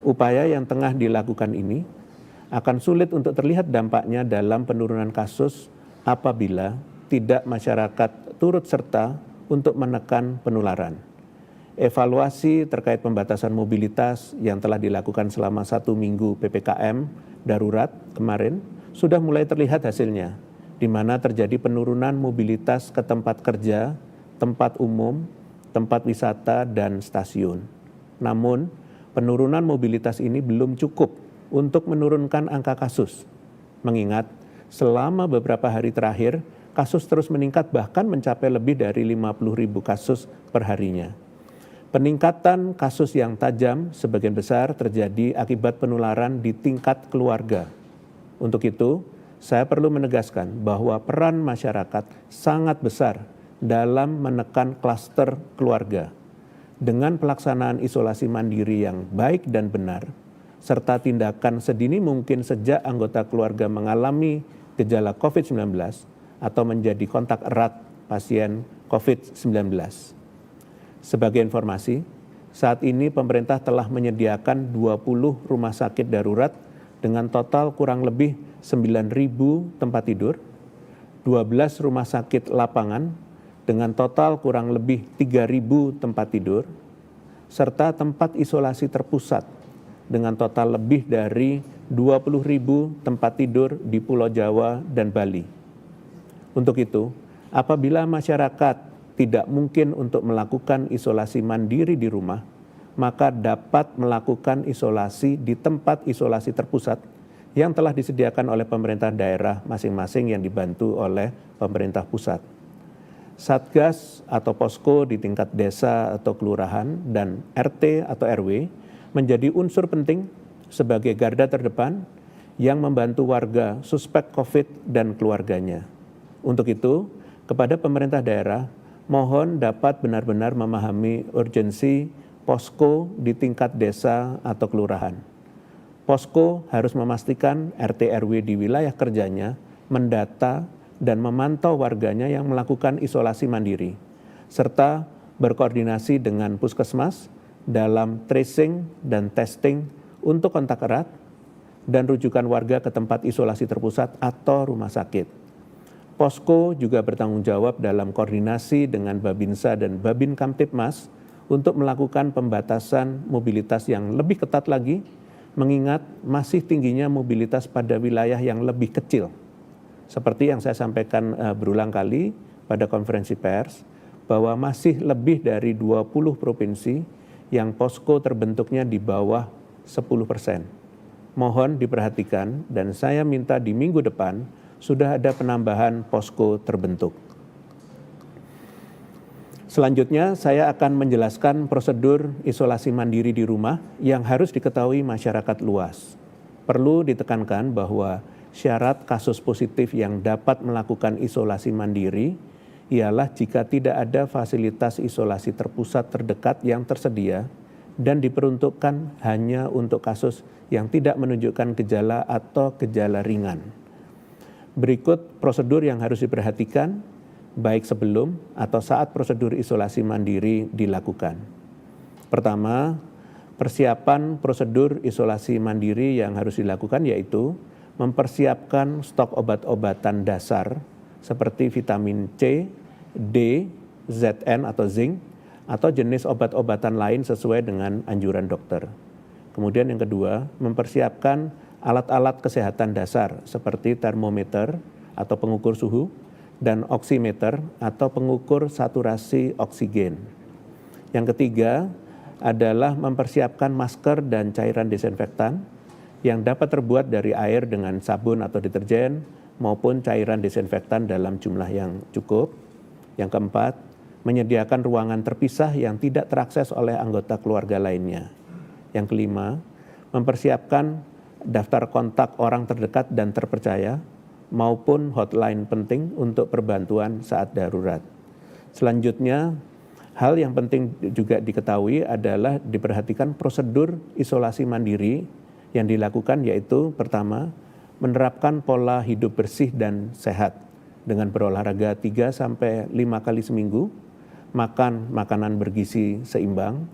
Upaya yang tengah dilakukan ini akan sulit untuk terlihat dampaknya dalam penurunan kasus apabila tidak masyarakat turut serta untuk menekan penularan. Evaluasi terkait pembatasan mobilitas yang telah dilakukan selama 1 minggu PPKM darurat kemarin sudah mulai terlihat hasilnya, di mana terjadi penurunan mobilitas ke tempat kerja, tempat umum, tempat wisata, dan stasiun. Namun, penurunan mobilitas ini belum cukup untuk menurunkan angka kasus, mengingat selama beberapa hari terakhir, kasus terus meningkat bahkan mencapai lebih dari 50.000 kasus per harinya. Peningkatan kasus yang tajam sebagian besar terjadi akibat penularan di tingkat keluarga. Untuk itu, saya perlu menegaskan bahwa peran masyarakat sangat besar dalam menekan klaster keluarga. Dengan pelaksanaan isolasi mandiri yang baik dan benar, serta tindakan sedini mungkin sejak anggota keluarga mengalami gejala COVID-19 atau menjadi kontak erat pasien COVID-19. Sebagai informasi, saat ini pemerintah telah menyediakan 20 rumah sakit darurat dengan total kurang lebih 9.000 tempat tidur, 12 rumah sakit lapangan dengan total kurang lebih 3.000 tempat tidur, serta tempat isolasi terpusat dengan total lebih dari 20.000 tempat tidur di Pulau Jawa dan Bali. Untuk itu, apabila masyarakat tidak mungkin untuk melakukan isolasi mandiri di rumah, maka dapat melakukan isolasi di tempat isolasi terpusat yang telah disediakan oleh pemerintah daerah masing-masing yang dibantu oleh pemerintah pusat. Satgas atau posko di tingkat desa atau kelurahan dan RT atau RW menjadi unsur penting sebagai garda terdepan yang membantu warga suspek COVID dan keluarganya. Untuk itu, kepada pemerintah daerah, mohon dapat benar-benar memahami urgensi posko di tingkat desa atau kelurahan. Posko harus memastikan RT RW di wilayah kerjanya mendata dan memantau warganya yang melakukan isolasi mandiri, serta berkoordinasi dengan puskesmas dalam tracing dan testing untuk kontak erat dan rujukan warga ke tempat isolasi terpusat atau rumah sakit. Posko juga bertanggung jawab dalam koordinasi dengan Babinsa dan Babin Kamtibmas untuk melakukan pembatasan mobilitas yang lebih ketat lagi, mengingat masih tingginya mobilitas pada wilayah yang lebih kecil. Seperti yang saya sampaikan berulang kali pada konferensi pers, bahwa masih lebih dari 20 provinsi yang posko terbentuknya di bawah 10%. Mohon diperhatikan dan saya minta di minggu depan sudah ada penambahan posko terbentuk. Selanjutnya, saya akan menjelaskan prosedur isolasi mandiri di rumah yang harus diketahui masyarakat luas. Perlu ditekankan bahwa syarat kasus positif yang dapat melakukan isolasi mandiri ialah jika tidak ada fasilitas isolasi terpusat terdekat yang tersedia dan diperuntukkan hanya untuk kasus yang tidak menunjukkan gejala atau gejala ringan. Berikut prosedur yang harus diperhatikan, baik sebelum atau saat prosedur isolasi mandiri dilakukan. Pertama, persiapan prosedur isolasi mandiri yang harus dilakukan yaitu mempersiapkan stok obat-obatan dasar seperti vitamin C, D, Zn atau zinc, atau jenis obat-obatan lain sesuai dengan anjuran dokter. Kemudian yang kedua, mempersiapkan alat-alat kesehatan dasar seperti termometer atau pengukur suhu dan oximeter atau pengukur saturasi oksigen. Yang ketiga adalah mempersiapkan masker dan cairan desinfektan yang dapat terbuat dari air dengan sabun atau deterjen maupun cairan desinfektan dalam jumlah yang cukup. Yang keempat, menyediakan ruangan terpisah yang tidak terakses oleh anggota keluarga lainnya. Yang kelima, mempersiapkan daftar kontak orang terdekat dan terpercaya maupun hotline penting untuk perbantuan saat darurat. Selanjutnya, hal yang penting juga diketahui adalah diperhatikan prosedur isolasi mandiri yang dilakukan yaitu pertama, menerapkan pola hidup bersih dan sehat dengan berolahraga 3-5 kali seminggu, makan makanan bergizi seimbang,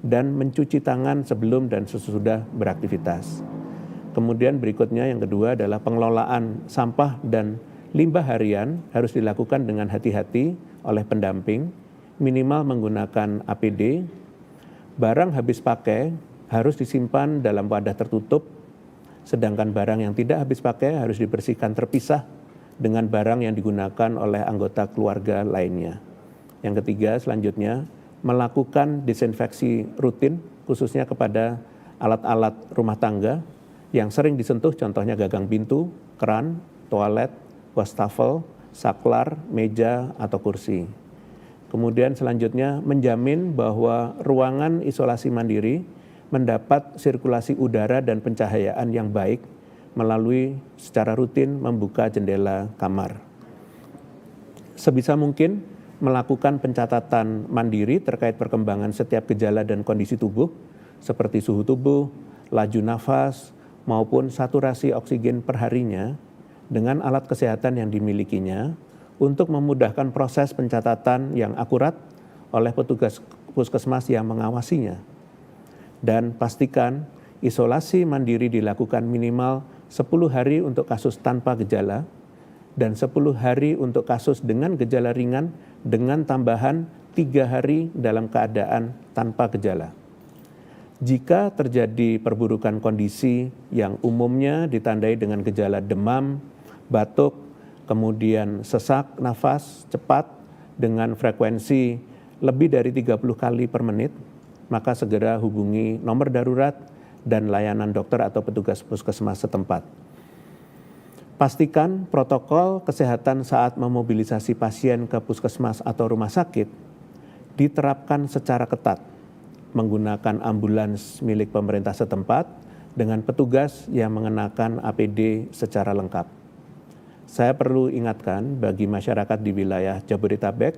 dan mencuci tangan sebelum dan sesudah beraktivitas. Kemudian berikutnya yang kedua adalah pengelolaan sampah dan limbah harian harus dilakukan dengan hati-hati oleh pendamping, minimal menggunakan APD. Barang habis pakai harus disimpan dalam wadah tertutup, sedangkan barang yang tidak habis pakai harus dibersihkan terpisah dengan barang yang digunakan oleh anggota keluarga lainnya. Yang ketiga, selanjutnya, melakukan disinfeksi rutin, khususnya kepada alat-alat rumah tangga yang sering disentuh, contohnya gagang pintu, keran, toilet, wastafel, saklar, meja, atau kursi. Kemudian selanjutnya, menjamin bahwa ruangan isolasi mandiri mendapat sirkulasi udara dan pencahayaan yang baik melalui secara rutin membuka jendela kamar. Sebisa mungkin melakukan pencatatan mandiri terkait perkembangan setiap gejala dan kondisi tubuh seperti suhu tubuh, laju nafas, maupun saturasi oksigen perharinya dengan alat kesehatan yang dimilikinya untuk memudahkan proses pencatatan yang akurat oleh petugas puskesmas yang mengawasinya. Dan pastikan isolasi mandiri dilakukan minimal 10 hari untuk kasus tanpa gejala dan 10 hari untuk kasus dengan gejala ringan dengan tambahan 3 hari dalam keadaan tanpa gejala. Jika terjadi perburukan kondisi yang umumnya ditandai dengan gejala demam, batuk, kemudian sesak nafas cepat dengan frekuensi lebih dari 30 kali per menit, maka segera hubungi nomor darurat dan layanan dokter atau petugas puskesmas setempat. Pastikan protokol kesehatan saat memobilisasi pasien ke puskesmas atau rumah sakit diterapkan secara ketat, menggunakan ambulans milik pemerintah setempat dengan petugas yang mengenakan APD secara lengkap. Saya perlu ingatkan bagi masyarakat di wilayah Jabodetabek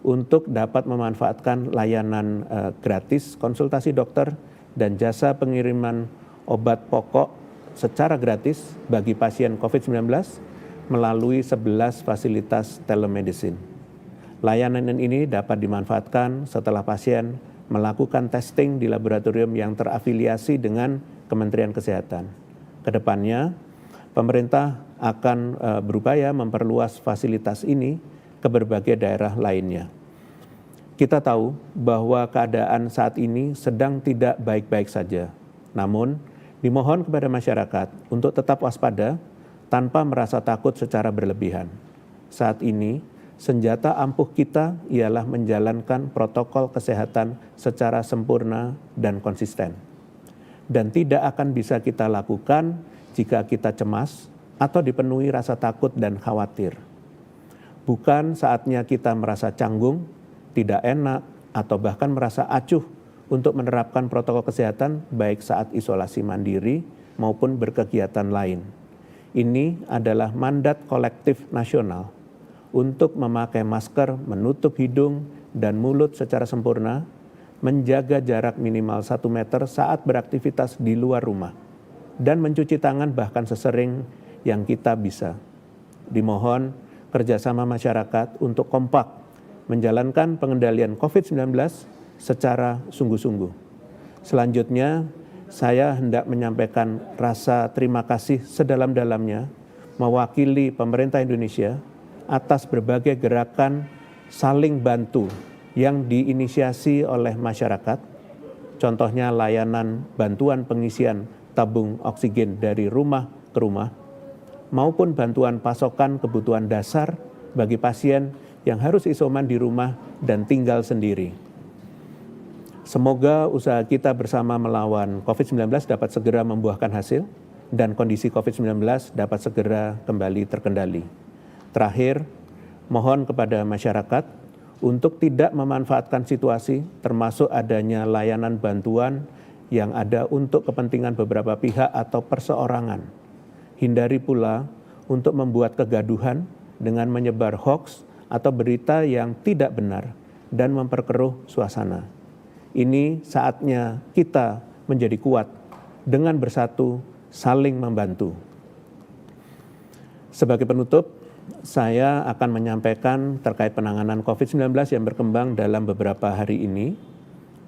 untuk dapat memanfaatkan layanan gratis konsultasi dokter dan jasa pengiriman obat pokok secara gratis bagi pasien COVID-19 melalui 11 fasilitas telemedicine. Layanan ini dapat dimanfaatkan setelah pasien melakukan testing di laboratorium yang terafiliasi dengan Kementerian Kesehatan. Kedepannya, pemerintah akan berupaya memperluas fasilitas ini ke berbagai daerah lainnya. Kita tahu bahwa keadaan saat ini sedang tidak baik-baik saja. Namun, dimohon kepada masyarakat untuk tetap waspada tanpa merasa takut secara berlebihan. Saat ini, senjata ampuh kita ialah menjalankan protokol kesehatan secara sempurna dan konsisten. Dan tidak akan bisa kita lakukan jika kita cemas atau dipenuhi rasa takut dan khawatir. Bukan saatnya kita merasa canggung, tidak enak, atau bahkan merasa acuh untuk menerapkan protokol kesehatan baik saat isolasi mandiri maupun berkegiatan lain. Ini adalah mandat kolektif nasional untuk memakai masker, menutup hidung dan mulut secara sempurna, menjaga jarak minimal 1 meter saat beraktivitas di luar rumah, dan mencuci tangan bahkan sesering yang kita bisa. Dimohon kerjasama masyarakat untuk kompak menjalankan pengendalian COVID-19 secara sungguh-sungguh. Selanjutnya, saya hendak menyampaikan rasa terima kasih sedalam-dalamnya mewakili pemerintah Indonesia atas berbagai gerakan saling bantu yang diinisiasi oleh masyarakat, contohnya layanan bantuan pengisian tabung oksigen dari rumah ke rumah, maupun bantuan pasokan kebutuhan dasar bagi pasien yang harus isoman di rumah dan tinggal sendiri. Semoga usaha kita bersama melawan COVID-19 dapat segera membuahkan hasil dan kondisi COVID-19 dapat segera kembali terkendali. Terakhir, mohon kepada masyarakat untuk tidak memanfaatkan situasi termasuk adanya layanan bantuan yang ada untuk kepentingan beberapa pihak atau perseorangan. Hindari pula untuk membuat kegaduhan dengan menyebar hoaks atau berita yang tidak benar dan memperkeruh suasana. Ini saatnya kita menjadi kuat dengan bersatu saling membantu. Sebagai penutup, saya akan menyampaikan terkait penanganan COVID-19 yang berkembang dalam beberapa hari ini.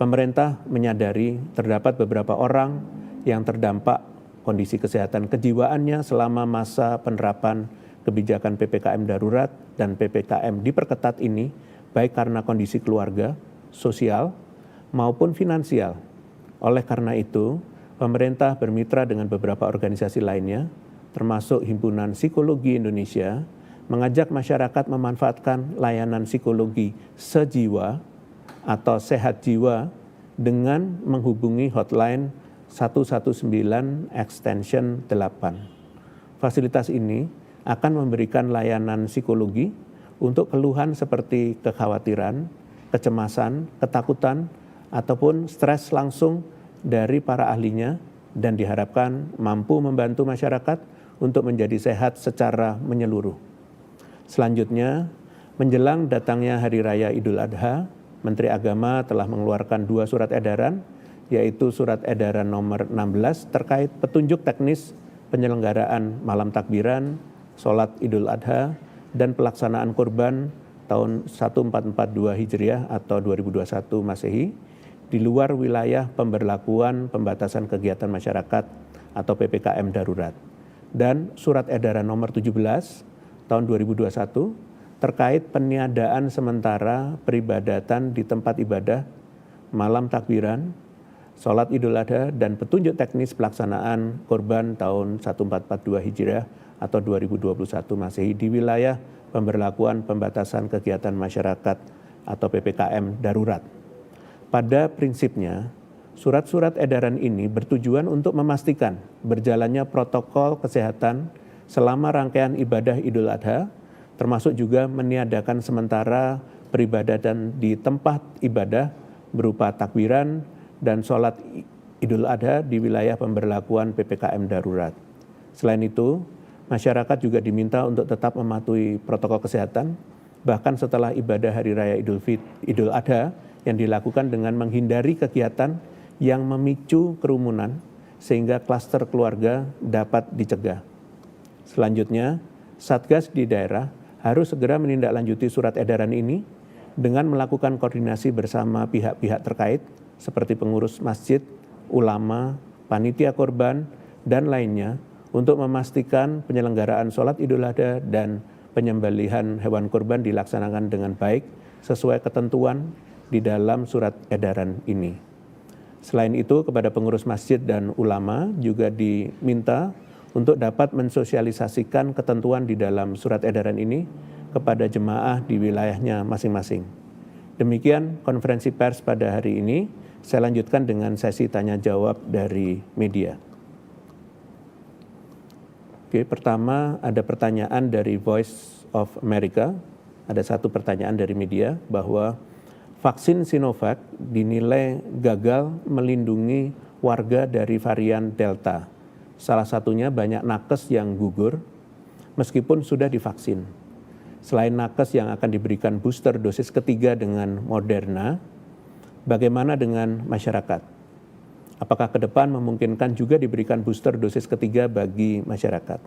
Pemerintah menyadari terdapat beberapa orang yang terdampak kondisi kesehatan kejiwaannya selama masa penerapan kebijakan PPKM darurat dan PPKM diperketat ini, baik karena kondisi keluarga, sosial, maupun finansial. Oleh karena itu, pemerintah bermitra dengan beberapa organisasi lainnya, termasuk Himpunan Psikologi Indonesia, mengajak masyarakat memanfaatkan layanan psikologi sejiwa atau sehat jiwa dengan menghubungi hotline 119 extension 8. Fasilitas ini akan memberikan layanan psikologi untuk keluhan seperti kekhawatiran, kecemasan, ketakutan, ataupun stres langsung dari para ahlinya dan diharapkan mampu membantu masyarakat untuk menjadi sehat secara menyeluruh. Selanjutnya, menjelang datangnya Hari Raya Idul Adha, Menteri Agama telah mengeluarkan 2 surat edaran, yaitu Surat Edaran nomor 16 terkait petunjuk teknis penyelenggaraan malam takbiran, sholat Idul Adha, dan pelaksanaan kurban tahun 1442 Hijriah atau 2021 Masehi di luar wilayah pemberlakuan pembatasan kegiatan masyarakat atau PPKM darurat. Dan Surat Edaran nomor 17 tahun 2021 terkait peniadaan sementara peribadatan di tempat ibadah, malam takbiran, sholat Idul Adha, dan petunjuk teknis pelaksanaan kurban tahun 1442 Hijriah atau 2021 Masehi di wilayah pemberlakuan pembatasan kegiatan masyarakat atau PPKM darurat. Pada prinsipnya, surat-surat edaran ini bertujuan untuk memastikan berjalannya protokol kesehatan selama rangkaian ibadah Idul Adha, termasuk juga meniadakan sementara peribadatan di tempat ibadah berupa takbiran dan sholat Idul Adha di wilayah pemberlakuan PPKM darurat. Selain itu, masyarakat juga diminta untuk tetap mematuhi protokol kesehatan, bahkan setelah ibadah Hari Raya Idul Adha yang dilakukan dengan menghindari kegiatan yang memicu kerumunan sehingga klaster keluarga dapat dicegah. Selanjutnya, Satgas di daerah harus segera menindaklanjuti surat edaran ini dengan melakukan koordinasi bersama pihak-pihak terkait seperti pengurus masjid, ulama, panitia korban, dan lainnya untuk memastikan penyelenggaraan sholat Idul Adha dan penyembelihan hewan kurban dilaksanakan dengan baik sesuai ketentuan di dalam surat edaran ini. Selain itu, kepada pengurus masjid dan ulama juga diminta untuk dapat mensosialisasikan ketentuan di dalam surat edaran ini kepada jemaah di wilayahnya masing-masing. Demikian konferensi pers pada hari ini. Saya lanjutkan dengan sesi tanya jawab dari media. Oke, pertama ada pertanyaan dari Voice of America. Ada satu pertanyaan dari media bahwa vaksin Sinovac dinilai gagal melindungi warga dari varian Delta. Salah satunya banyak nakes yang gugur meskipun sudah divaksin. Selain nakes yang akan diberikan booster dosis ketiga dengan Moderna, bagaimana dengan masyarakat? Apakah ke depan memungkinkan juga diberikan booster dosis ketiga bagi masyarakat?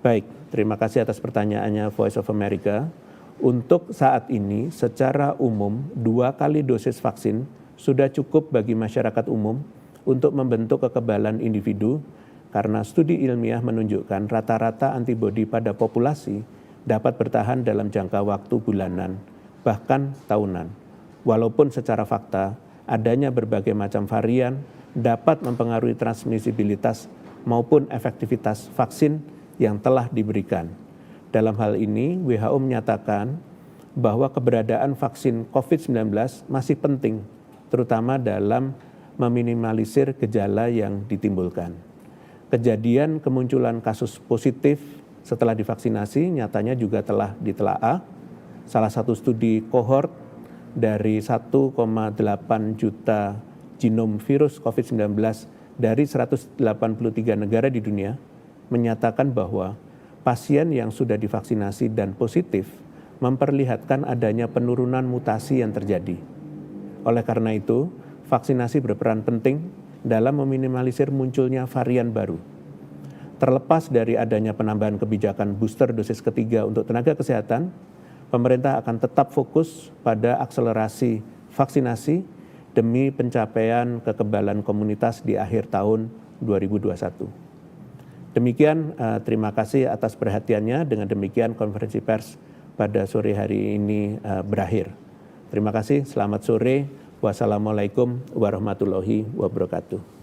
Baik, terima kasih atas pertanyaannya Voice of America. Untuk saat ini, secara umum 2 kali dosis vaksin sudah cukup bagi masyarakat umum untuk membentuk kekebalan individu karena studi ilmiah menunjukkan rata-rata antibodi pada populasi dapat bertahan dalam jangka waktu bulanan, bahkan tahunan. Walaupun secara fakta, adanya berbagai macam varian dapat mempengaruhi transmisibilitas maupun efektivitas vaksin yang telah diberikan. Dalam hal ini, WHO menyatakan bahwa keberadaan vaksin COVID-19 masih penting, terutama dalam meminimalisir gejala yang ditimbulkan. Kejadian kemunculan kasus positif setelah divaksinasi nyatanya juga telah ditelaah. Salah satu studi kohort dari 1,8 juta genom virus COVID-19 dari 183 negara di dunia menyatakan bahwa pasien yang sudah divaksinasi dan positif memperlihatkan adanya penurunan mutasi yang terjadi. Oleh karena itu, vaksinasi berperan penting dalam meminimalisir munculnya varian baru. Terlepas dari adanya penambahan kebijakan booster dosis ketiga untuk tenaga kesehatan, pemerintah akan tetap fokus pada akselerasi vaksinasi demi pencapaian kekebalan komunitas di akhir tahun 2021. Demikian, terima kasih atas perhatiannya. Dengan demikian konferensi pers pada sore hari ini berakhir. Terima kasih, selamat sore. Wassalamualaikum warahmatullahi wabarakatuh.